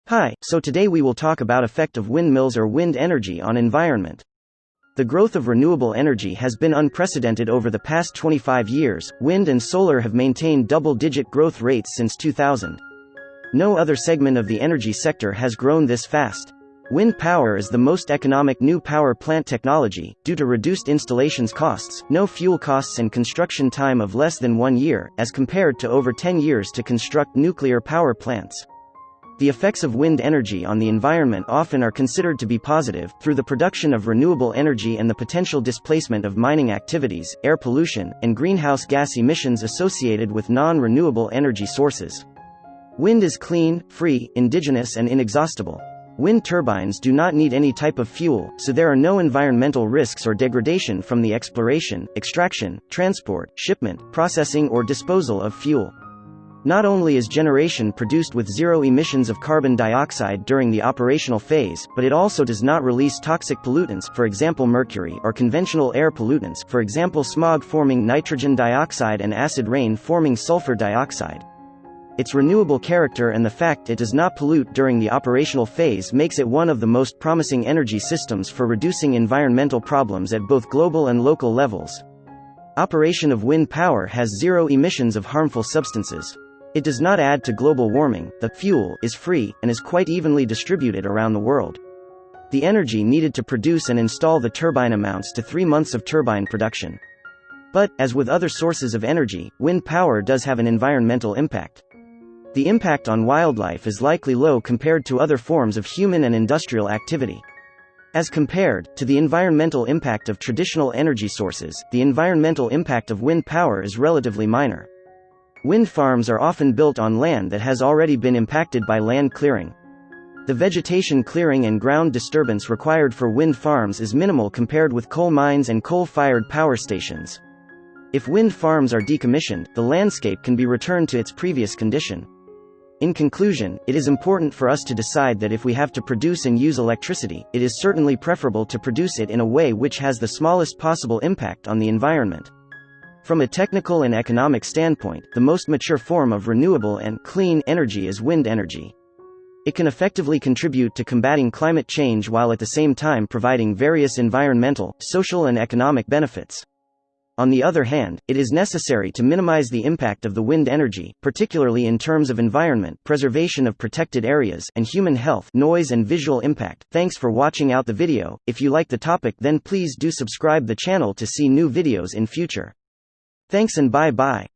Hi, so today we will talk about effect of windmills or wind energy on environment. The growth of renewable energy has been unprecedented over the past 25 years. Wind and solar have maintained double-digit growth rates since 2000. No other segment of the energy sector has grown this fast. Wind power is the most economic new power plant technology, due to reduced installations costs, no fuel costs and construction time of less than 1 year, as compared to over 10 years to construct nuclear power plants. The effects of wind energy on the environment often are considered to be positive, through the production of renewable energy and the potential displacement of mining activities, air pollution, and greenhouse gas emissions associated with non-renewable energy sources. Wind is clean, free, indigenous and inexhaustible. Wind turbines do not need any type of fuel, so there are no environmental risks or degradation from the exploration, extraction, transport, shipment, processing or disposal of fuel. Not only is generation produced with zero emissions of carbon dioxide during the operational phase, but it also does not release toxic pollutants, for example mercury, or conventional air pollutants, for example smog forming nitrogen dioxide and acid rain forming sulfur dioxide. Its renewable character and the fact it does not pollute during the operational phase makes it one of the most promising energy systems for reducing environmental problems at both global and local levels. Operation of wind power has zero emissions of harmful substances. It does not add to global warming, the fuel is free, and is quite evenly distributed around the world. The energy needed to produce and install the turbine amounts to 3 months of turbine production. But, as with other sources of energy, wind power does have an environmental impact. The impact on wildlife is likely low compared to other forms of human and industrial activity. As compared to the environmental impact of traditional energy sources, the environmental impact of wind power is relatively minor. Wind farms are often built on land that has already been impacted by land clearing. The vegetation clearing and ground disturbance required for wind farms is minimal compared with coal mines and coal-fired power stations. If wind farms are decommissioned, the landscape can be returned to its previous condition. In conclusion, it is important for us to decide that if we have to produce and use electricity, it is certainly preferable to produce it in a way which has the smallest possible impact on the environment. From a technical and economic standpoint, the most mature form of renewable and clean energy is wind energy. It can effectively contribute to combating climate change while at the same time providing various environmental, social and economic benefits. On the other hand, it is necessary to minimize the impact of the wind energy, particularly in terms of environment, preservation of protected areas, and human health, noise and visual impact. Thanks for watching out the video. If you like the topic, then please do subscribe the channel to see new videos in future. Thanks and bye-bye.